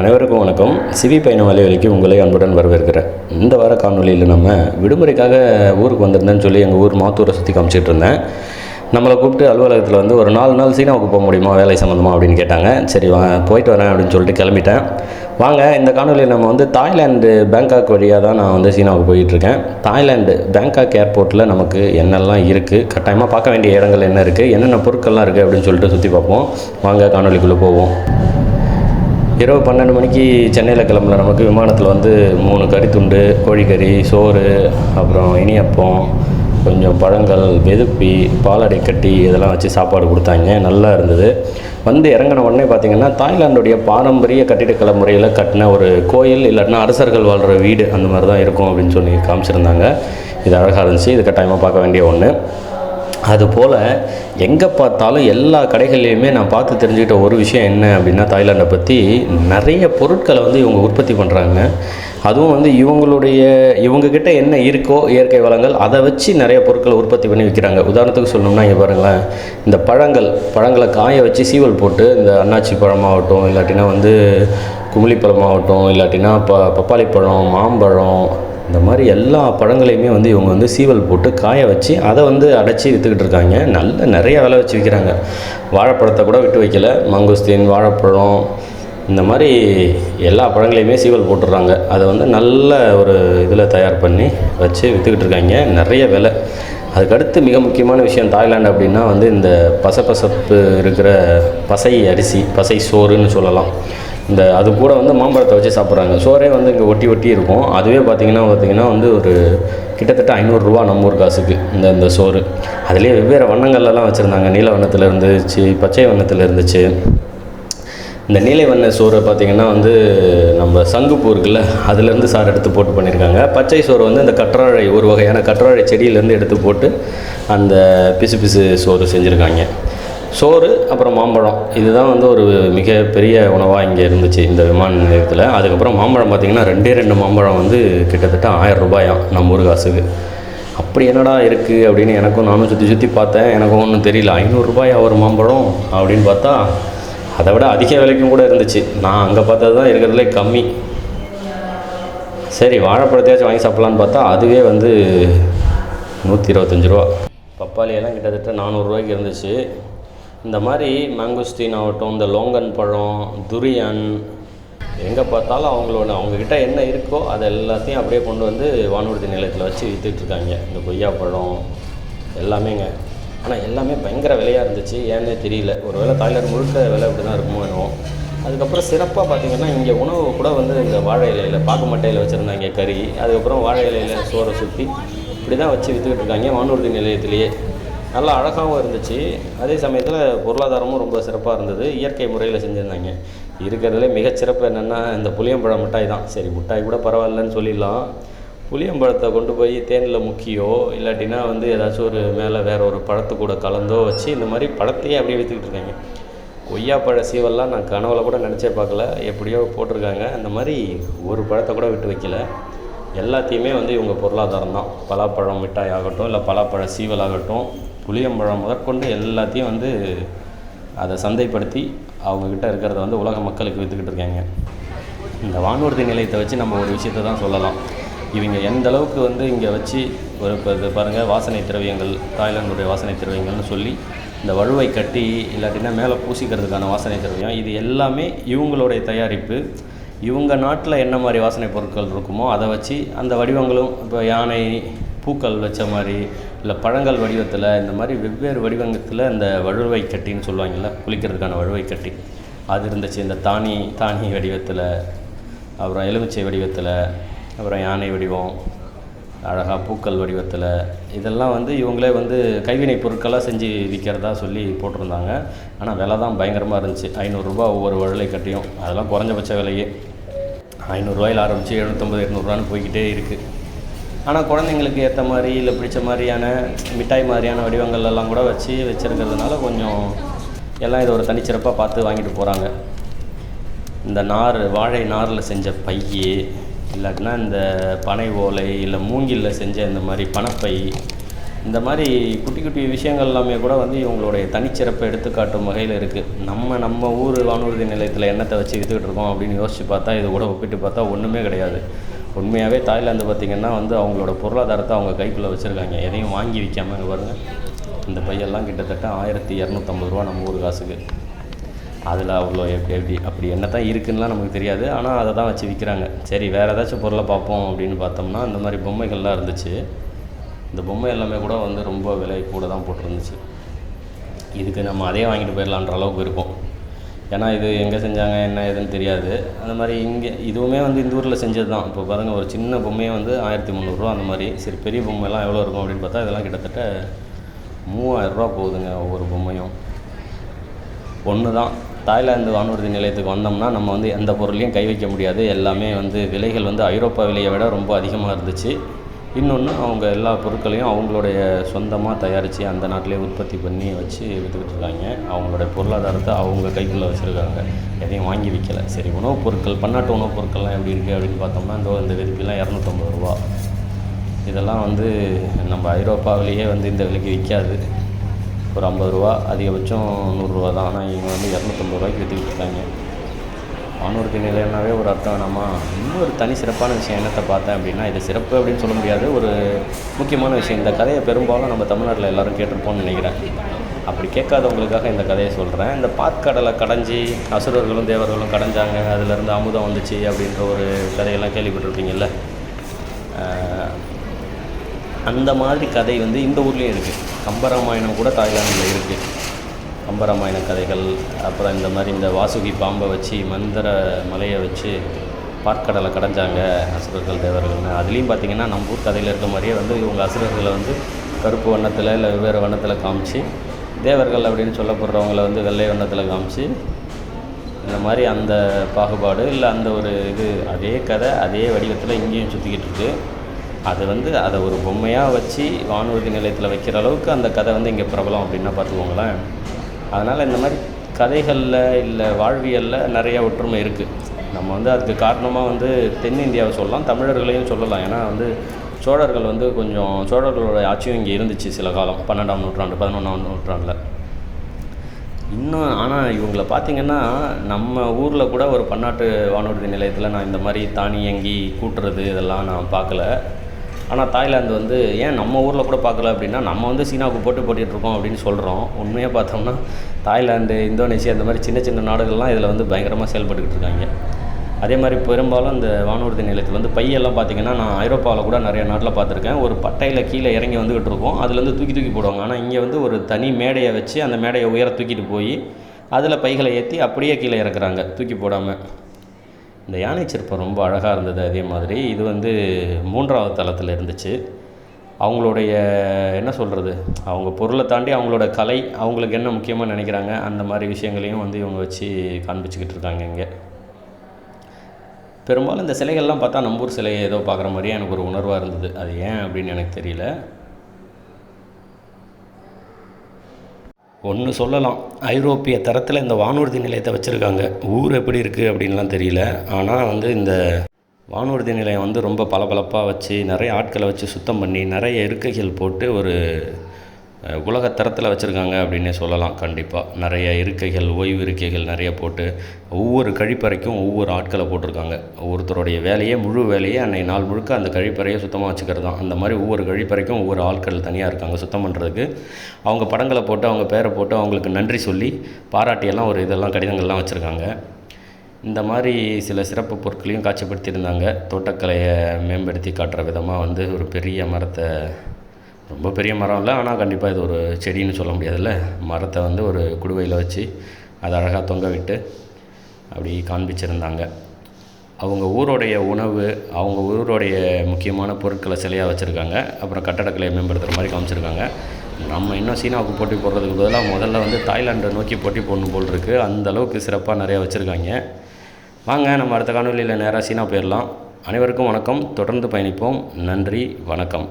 அனைவருக்கும் வணக்கம். சிவி பயணம் வலைவலிக்கு உங்களை அன்புடன் வரவேற்கிறேன். இந்த வார காணொலியில் நம்ம விடுமுறைக்காக ஊருக்கு வந்திருந்தேன்னு சொல்லி எங்கள் ஊர் மாத்தூரை சுற்றி காமிச்சிட்டு இருந்தேன். நம்மளை கூப்பிட்டு அலுவலகத்தில் வந்து ஒரு 4 நாள் சீனாவுக்கு போக முடியுமா வேலை சம்மந்தமாக அப்படின்னு கேட்டாங்க. சரி போயிட்டு வரேன் அப்படின்னு சொல்லிட்டு கிளம்பிட்டேன். வாங்க, இந்த காணொலியில் நம்ம வந்து தாய்லாந்து பேங்காக் வழியாக தான் நான் வந்து சீனாவுக்கு போயிட்டுருக்கேன். தாய்லாந்து பேங்காக் ஏர்போர்ட்டில் நமக்கு என்னெல்லாம் இருக்குது, கட்டாயமாக பார்க்க வேண்டிய இடங்கள் என்ன இருக்குது, என்னென்ன பொருட்கள்லாம் இருக்குது அப்படின்னு சொல்லிட்டு சுற்றி பார்ப்போம். வாங்க காணொலிக்குள்ளே போவோம். இரவு 12 மணிக்கு சென்னையில் கிளம்புல நமக்கு விமானத்தில் வந்து 3 கறித்துண்டு, கோழிக்கறி, சோறு, அப்புறம் இனியப்பம், கொஞ்சம் பழங்கள், வெதுப்பி, பாலடை கட்டி இதெல்லாம் வச்சு சாப்பாடு கொடுத்தாங்க. நல்லா இருந்தது. வந்து இறங்கின உடனே பார்த்திங்கன்னா தாய்லாந்துடைய பாரம்பரிய கட்டிடக்கலை முறையில் கட்டின ஒரு கோயில், இல்லாட்டினா அரசர்கள் வாழ்கிற வீடு அந்த மாதிரி தான் இருக்கும் அப்படின்னு சொல்லி காமிச்சிருந்தாங்க. இது அழகாக இருந்துச்சு. இது கட்டாயமாக பார்க்க வேண்டிய ஒன்று. அதுபோல் எங்கே பார்த்தாலும் எல்லா கடைகள்லையுமே நான் பார்த்து தெரிஞ்சுக்கிட்ட ஒரு விஷயம் என்ன அப்படின்னா, தாய்லாண்டை பற்றி நிறைய பொருட்களை வந்து இவங்க உற்பத்தி பண்ணுறாங்க. அதுவும் வந்து இவங்கக்கிட்ட என்ன இருக்கோ இயற்கை வளங்கள் அதை வச்சு நிறைய பொருட்களை உற்பத்தி பண்ணி விற்கிறாங்க. உதாரணத்துக்கு சொல்லணும்னா இங்கே பாருங்களேன், இந்த பழங்களை காய வச்சு சீவல் போட்டு, இந்த அன்னாச்சி பழமாகட்டும், இல்லாட்டினா வந்து குமிழி பழமாகட்டும், இல்லாட்டினா பப்பாளி பழம், மாம்பழம், இந்த மாதிரி எல்லா பழங்களையுமே வந்து இவங்க வந்து சீவல் போட்டு காய வச்சு அதை வந்து அடைச்சி விற்றுக்கிட்டு இருக்காங்க. நிறைய விலை வச்சு விற்கிறாங்க. வாழைப்பழத்தை கூட விட்டு வைக்கல. மங்குஸ்தீன், வாழைப்பழம், இந்த மாதிரி எல்லா பழங்களையுமே சீவல் போட்டுடுறாங்க. அதை வந்து நல்ல ஒரு இதில் தயார் பண்ணி வச்சு விற்றுக்கிட்டு இருக்காங்க. நிறைய விலை. அதுக்கடுத்து மிக முக்கியமான விஷயம் தாய்லாந்து அப்படின்னா வந்து இந்த பசப்பசப்பு இருக்கிற பசை அரிசி, பசை சோறுன்னு சொல்லலாம். அது கூட வந்து மாம்பழத்தை வச்சு சாப்பிட்றாங்க. சோறே வந்து இங்கே ஒட்டி இருக்கும். அதுவே பார்த்திங்கன்னா வந்து ஒரு கிட்டத்தட்ட 500 ரூபா நம்ம ஊர் காசுக்கு இந்த சோறு. அதுலேயே வெவ்வேறு வண்ணங்கள்லாம் வச்சுருந்தாங்க. நீல வண்ணத்தில் இருந்துச்சு, பச்சை வண்ணத்தில் இருந்துச்சு. இந்த நீலை வண்ண சோறை பார்த்திங்கன்னா வந்து நம்ம சங்குப்பூ இருக்குல்ல, அதுலேருந்து சாறு எடுத்து போட்டு பண்ணியிருக்காங்க. பச்சை சோறு வந்து இந்த கற்றாழை, ஒரு வகையான கற்றாழை செடியிலேருந்து எடுத்து போட்டு அந்த பிசு சோறு செஞ்சுருக்காங்க. சோறு அப்புறம் மாம்பழம், இதுதான் வந்து ஒரு மிகப்பெரிய உணவாக இங்கே இருந்துச்சு இந்த விமான நிலையத்தில். அதுக்கப்புறம் மாம்பழம் பார்த்திங்கன்னா 2 மாம்பழம் வந்து கிட்டத்தட்ட 1000 ரூபாயாம் நம்ம ஊர் காசுக்கு. அப்படி என்னடா இருக்குது அப்படின்னு நானும் சுற்றி பார்த்தேன். எனக்கும் ஒன்றும் தெரியல. 500 ரூபாயா ஒரு மாம்பழம் அப்படின்னு பார்த்தா அதை விட அதிக விலைக்கும் கூட இருந்துச்சு. நான் அங்கே பார்த்தது தான் இருக்கிறதுலே கம்மி. சரி, வாழைப்பழத்தையாச்சும் வாங்கி சாப்பிட்லான்னு பார்த்தா அதுவே வந்து 125 ரூபா. பப்பாளியெல்லாம் கிட்டத்தட்ட 400 ரூபாய்க்கு இருந்துச்சு. இந்த மாதிரி மேங்கோஸ்டீன் ஆகட்டும், இந்த லோங்கன் பழம், துரியான், எங்கே பார்த்தாலும் அவங்கக்கிட்ட என்ன இருக்கோ அதை எல்லாத்தையும் அப்படியே கொண்டு வந்து வானூர்தி நிலையத்தில் வச்சு விற்றுட்ருக்காங்க. இந்த கொய்யாப்பழம் எல்லாமேங்க. ஆனால் எல்லாமே பயங்கர விலையாக இருந்துச்சு. ஏன்னே தெரியல. ஒரு வேளை தாய்லாந்து முழுக்க விலை அப்படி தான் இருக்குமோ என்னவோ. அதுக்கப்புறம் சிறப்பாக பார்த்திங்கன்னா இங்கே உணவு கூட வந்து இந்த வாழை இலையில், பாக்கு மட்டையில் வச்சுருந்தாங்க கறி. அதுக்கப்புறம் வாழை இலையில் சோறை சுற்றி இப்படி தான் வச்சு விற்றுக்கிட்டு இருக்காங்க வானூர்தி நிலையத்திலேயே. நல்லா அழகாகவும் இருந்துச்சு. அதே சமயத்தில் பொருளாதாரமும் ரொம்ப சிறப்பாக இருந்தது. இயற்கை முறையில் செஞ்சுருந்தாங்க. இருக்கிறதுலே மிகச்சிறப்பு என்னென்னா இந்த புளியம்பழம் மிட்டாய் தான். சரி, மிட்டாய் கூட பரவாயில்லன்னு சொல்லிடலாம். புளியம்பழத்தை கொண்டு போய் தேனில் முக்கியோ, இல்லாட்டினா வந்து ஏதாச்சும் ஒரு மேலே வேறு ஒரு பழத்து கூட கலந்தோ வச்சு இந்த மாதிரி பழத்தையே அப்படியே விற்றுக்கிட்டு இருக்காங்க. கொய்யாப்பழ சீவெல்லாம் நான் கனவுல கூட நினச்சே பார்க்கல. எப்படியோ போட்டிருக்காங்க. அந்த மாதிரி ஒரு பழத்தை கூட விட்டு வைக்கல. எல்லாத்தையுமே வந்து இவங்க பொருளாதாரம் தான். பலாப்பழம் மிட்டாய் ஆகட்டும், இல்லை பலாப்பழ சீவல் ஆகட்டும், புளியம்பழம் முதற்கொண்டு எல்லாத்தையும் வந்து அதை சந்தைப்படுத்தி அவங்கக்கிட்ட இருக்கிறத வந்து உலக மக்களுக்கு விற்றுக்கிட்டு இருக்காங்க. இந்த வானூர்தி நிலையத்தை வச்சு நம்ம ஒரு விஷயத்தை தான் சொல்லலாம். இவங்க எந்த அளவுக்கு வந்து இங்கே வச்சு இப்போ இது பாருங்கள், வாசனை திரவியங்கள், தாய்லாந்துடைய வாசனை திரவியங்கள்னு சொல்லி இந்த வழுவை கட்டி, இல்லாட்டினா மேலே பூசிக்கிறதுக்கான வாசனை திரவியம், இது எல்லாமே இவங்களுடைய தயாரிப்பு. இவங்க நாட்டில் என்ன மாதிரி வாசனை பொருட்கள் இருக்குமோ அதை வச்சு அந்த வடிவங்களும், இப்போ யானை பூக்கள் வச்ச மாதிரி, இல்லை பழங்கள் வடிவத்தில், இந்த மாதிரி வெவ்வேறு வடிவங்கத்தில் இந்த வழுவை கட்டின்னு சொல்லுவாங்கள்ல, குளிக்கிறதுக்கான வழுவை கட்டி அது இருந்துச்சு. இந்த தானி வடிவத்தில், அப்புறம் எலுமிச்சை வடிவத்தில், அப்புறம் யானை வடிவம், அழகாக பூக்கள் வடிவத்தில், இதெல்லாம் வந்து இவங்களே வந்து கைவினை பொருட்களாக செஞ்சு விற்கிறதா சொல்லி போட்டிருந்தாங்க. ஆனால் விலை தான் பயங்கரமாக இருந்துச்சு. 500 ரூபா ஒவ்வொரு வழுவை கட்டியும். அதெல்லாம் குறைஞ்சபட்ச விலையே 500 ரூபாயில் ஆரம்பித்து 750, 800 போய்கிட்டே இருக்குது. ஆனால் குழந்தைங்களுக்கு ஏற்ற மாதிரி, இல்லை பிடிச்ச மாதிரியான மிட்டாய் மாதிரியான வடிவங்கள்லாம் கூட வச்சுருக்கிறதுனால கொஞ்சம் எல்லாம் இதை ஒரு தனிச்சிறப்பாக பார்த்து வாங்கிட்டு போகிறாங்க. இந்த வாழை நாரில் செஞ்ச பை, இல்லாட்டினா இந்த பனை ஓலை, இல்லை மூங்கிலில் செஞ்ச இந்த மாதிரி பணப்பை, இந்த மாதிரி குட்டி குட்டி விஷயங்கள் எல்லாமே கூட வந்து இவங்களுடைய தனிச்சிறப்பை எடுத்துக்காட்டும் வகையில் இருக்குது. நம்ம ஊர் வானூர்தி நிலையத்தில் என்னத்தை வச்சு விற்றுக்கிட்டு இருக்கோம் அப்படின்னு யோசித்து பார்த்தா, இது கூட ஒப்பிட்டு பார்த்தா ஒன்றுமே கிடையாது. உண்மையாகவே தாய்லாந்து பார்த்திங்கன்னா வந்து அவங்களோட பொருளாதாரத்தை அவங்க கைக்குள்ளே வச்சுருக்காங்க. எதையும் வாங்கி விற்காமல் பாருங்கள், இந்த பையெல்லாம் கிட்டத்தட்ட 1250 ரூபா நம்ம ஊர் காசுக்கு. அதில் அவ்வளோ எப்படி அப்படி என்ன தான் இருக்குதுன்னெலாம் நமக்கு தெரியாது. ஆனால் அதை தான் வச்சு விற்கிறாங்க. சரி, வேறு ஏதாச்சும் பொருளை பார்ப்போம் அப்படின்னு பார்த்தோம்னா, இந்த மாதிரி பொம்மைகள்லாம் இருந்துச்சு. இந்த பொம்மை எல்லாமே கூட வந்து ரொம்ப விலை கூட தான் போட்டிருந்துச்சு. இதுக்கு நம்ம அதே வாங்கிட்டு போயிடலான்ற அளவுக்கு இருக்கும். ஏன்னா இது எங்கே செஞ்சாங்க என்ன ஏதுன்னு தெரியாது. அந்த மாதிரி இங்கே இதுவுமே வந்து இந்த ஊரில் செஞ்சது தான். இப்போ பாருங்கள், ஒரு சின்ன பொம்மையே வந்து 1300 ரூபா அந்த மாதிரி. சரி, பெரிய பொம்மைலாம் எவ்வளோ இருக்கும் அப்படின்னு பார்த்தா இதெல்லாம் கிட்டத்தட்ட 3000 ரூபா போகுதுங்க ஒவ்வொரு பொம்மையும். ஒன்று தான், தாய்லாந்து வானூர்தி நிலையத்துக்கு வந்தோம்னா நம்ம வந்து எந்த பொருளையும் கை வைக்க முடியாது. எல்லாமே வந்து விலைகள் வந்து ஐரோப்பா விலையை விட ரொம்ப அதிகமாக இருந்துச்சு. இன்னொன்று, அவங்க எல்லா பொருட்களையும் அவங்களுடைய சொந்தமாக தயாரித்து அந்த நாட்டிலே உற்பத்தி பண்ணி வச்சு விற்றுக்கிட்டு இருக்காங்க. அவங்களுடைய பொருளாதாரத்தை அவங்க கைக்குள்ளே வச்சுருக்காங்க, எதையும் வாங்கி விற்கலை. சரி, உணவுப் பொருட்கள், பன்னாட்டு உணவுப் பொருட்கள்லாம் எப்படி இருக்குது அப்படின்னு பார்த்தோம்னா, இந்த விரிப்பிலாம் 250 ரூபா. இதெல்லாம் வந்து நம்ம ஐரோப்பாவிலேயே வந்து இந்த விலைக்கு விற்காது. ஒரு 50 ரூபா, அதிகபட்சம் 100 ரூபா தான். ஆனால் இவங்க வந்து 250 ரூபாய்க்கு விற்றுக்கிட்டு இருக்காங்க. வானூர்தி நிலையம்னாவே ஒரு அர்த்தம் வேணாமா? இன்னொரு தனி சிறப்பான விஷயம் என்னத்தை பார்த்தேன் அப்படின்னா, இது சிறப்பு அப்படின்னு சொல்ல முடியாது, ஒரு முக்கியமான விஷயம். இந்த கதையை பெரும்பாலும் நம்ம தமிழ்நாட்டில் எல்லோரும் கேட்டிருப்போம்னு நினைக்கிறேன். அப்படி கேட்காதவங்களுக்காக இந்த கதையை சொல்கிறேன். இந்த பாற்கடலை கடைஞ்சி அசுரர்களும் தேவர்களும் கடைஞ்சாங்க, அதிலேருந்து அமுதம் வந்துச்சு அப்படின்ற ஒரு கதையெல்லாம் கேள்விப்பட்டிருப்பீங்கள்ல. அந்த மாதிரி கதை வந்து இந்த ஊர்லேயும் இருக்குது. கம்பராமாயணம் கூட தாய்லாந்தில் இருக்குது. கம்பராமாயண கதைகள், அப்புறம் இந்த மாதிரி இந்த வாசுகி பாம்பை வச்சு மந்திர மலையை வச்சு பாற்கடலை கடைஞ்சாங்க அசுரர்கள் தேவர்கள்னு. அதுலேயும் பார்த்திங்கன்னா நம்ம ஊர் கதையில் இருக்க மாதிரியே வந்து இவங்க அசுரர்களை வந்து கருப்பு வண்ணத்தில் இல்லை வெவ்வேறு வண்ணத்தில் காமிச்சு, தேவர்கள் அப்படின்னு சொல்லப்படுறவங்கள வந்து வெள்ளை வண்ணத்தில் காமிச்சு, இந்த மாதிரி அந்த பாகுபாடு இல்லை அந்த ஒரு இது அதே கதை அதே வடிவத்தில் இங்கேயும் சுற்றிக்கிட்டு இருக்குது. அது வந்து அதை ஒரு பொம்மையாக வச்சு வானூர்தி நிலையத்தில் வைக்கிற அளவுக்கு அந்த கதை வந்து இங்கே பிரபலம் அப்படின்னா பார்த்துக்கோங்களேன். அதனால் இந்த மாதிரி கதைகளில் இல்லை வாழ்வியலில் நிறையா ஒற்றுமை இருக்குது. நம்ம வந்து அதுக்கு காரணமாக வந்து தென்னிந்தியாவை சொல்லலாம், தமிழர்களையும் சொல்லலாம். ஏன்னா வந்து சோழர்கள் வந்து கொஞ்சம் சோழர்களோட ஆட்சியும் இங்கே இருந்துச்சு சில காலம், 12ஆம் நூற்றாண்டு 11ஆம் நூற்றாண்டில் இன்னும். ஆனால் இவங்களை பார்த்திங்கன்னா நம்ம ஊரில் கூட ஒரு பன்னாட்டு வானூர்தி நிலையத்தில் நான் இந்த மாதிரி தானியங்கி கூட்டுறது இதெல்லாம் நான் பார்க்கல. ஆனால் தாய்லாந்து வந்து ஏன் நம்ம ஊரில் கூட பார்க்கல அப்படின்னா, நம்ம வந்து சீனாவுக்கு போட்டிகிட்ருக்கோம் அப்படின்னு சொல்கிறோம். உண்மையாக பார்த்தோம்னா தாய்லாந்து, இந்தோனேஷியா இந்த மாதிரி சின்ன சின்ன நாடுகள்லாம் இதில் வந்து பயங்கரமாக செயல்பட்டுக்கிட்டு இருக்காங்க. அதே மாதிரி பெரும்பாலும் இந்த வானூர்தி நிலையத்தில் வந்து பையெல்லாம் பார்த்திங்கன்னா, நான் ஐரோப்பாவில் கூட நிறைய நாட்டில் பார்த்துருக்கேன். ஒரு பட்டையில் கீழே இறங்கி வந்துக்கிட்டு இருக்கோம், அதுலேருந்து தூக்கி போடுவாங்க. ஆனால் இங்கே வந்து ஒரு தனி மேடையை வச்சு அந்த மேடையை உயர தூக்கிட்டு போய் அதில் பைகளை ஏற்றி அப்படியே கீழே இறக்குறாங்க, தூக்கி போடாமல். இந்த யானை சிற்பம் ரொம்ப அழகாக இருந்தது. அதே மாதிரி இது வந்து 3வது தளத்தில் இருந்துச்சு. அவங்களுடைய என்ன சொல்கிறது, அவங்க பொருளை தாண்டி அவங்களோட கலை, அவங்களுக்கு என்ன முக்கியமாக நினைக்கிறாங்க, அந்த மாதிரி விஷயங்களையும் வந்து இவங்க வச்சு காண்பிச்சுக்கிட்டு இருக்காங்க இங்கே. பெரும்பாலும் இந்த சிலைகள்லாம் பார்த்தா நம்ம ஊர் சிலையை ஏதோ பார்க்குற மாதிரியே எனக்கு ஒரு உணர்வாக இருந்தது. அது ஏன் அப்படின்னு எனக்கு தெரியல. ஒன்று சொல்லலாம், ஐரோப்பிய தரத்தில் இந்த வானூர்தி நிலையத்தை வச்சுருக்காங்க. ஊர் எப்படி இருக்குது அப்படின்லாம் தெரியல. ஆனால் வந்து இந்த வானூர்தி நிலையம் வந்து ரொம்ப பளபளப்பாக வச்சு, நிறைய ஆட்களை வச்சு சுத்தம் பண்ணி, நிறைய இருக்கைகள் போட்டு ஒரு உலகத்தரத்தில் வச்சுருக்காங்க அப்படின்னே சொல்லலாம். கண்டிப்பாக நிறைய இருக்கைகள், ஓய்வு இருக்கைகள் நிறைய போட்டு, ஒவ்வொரு கழிப்பறைக்கும் ஒவ்வொரு ஆட்களை போட்டிருக்காங்க. ஒவ்வொருத்தருடைய வேலையே, முழு வேலையே அன்றைய நாள் முழுக்க அந்த கழிப்பறையை சுத்தமாக வச்சுக்கிறது தான். அந்த மாதிரி ஒவ்வொரு கழிப்பறைக்கும் ஒவ்வொரு ஆட்கள் தனியாக இருக்காங்க சுத்தம் பண்ணுறதுக்கு. அவங்க படங்களை போட்டு, அவங்க பேரை போட்டு, அவங்களுக்கு நன்றி சொல்லி பாராட்டியெல்லாம் ஒரு இதெல்லாம் கடிதங்கள்லாம் வச்சுருக்காங்க. இந்த மாதிரி சில சிறப்பு பொருட்களையும் காட்சிப்படுத்தியிருந்தாங்க. தோட்டக்கலையை மேம்படுத்தி காட்டுற விதமாக வந்து ஒரு பெரிய மரத்தை, ரொம்ப பெரிய மரம் இல்லை, ஆனால் கண்டிப்பாக இது ஒரு செடின்னு சொல்ல முடியாதுல்ல, மரத்தை வந்து ஒரு குடுவையில் வச்சு அதை அழகாக தொங்க விட்டு அப்படி காண்பிச்சிருந்தாங்க. அவங்க ஊரோடைய உணவு, அவங்க ஊரோடைய முக்கியமான பொருட்களை சிலையாக வச்சுருக்காங்க. அப்புறம் கட்டடக்கலையை மேம்படுத்துகிற மாதிரி காமிச்சிருக்காங்க. நம்ம இன்னும் சீனாவுக்கு போட்டி போடுறதுக்கு பதிலாக முதல்ல வந்து தாய்லாண்டை நோக்கி போட்டி போடணும் போல் இருக்குது. அந்தளவுக்கு சிறப்பாக நிறையா வச்சுருக்காங்க. வாங்க நம்ம அடுத்த காணொலியில் நேராக சீனா போயிடலாம். அனைவருக்கும் வணக்கம். தொடர்ந்து பயணிப்போம். நன்றி, வணக்கம்.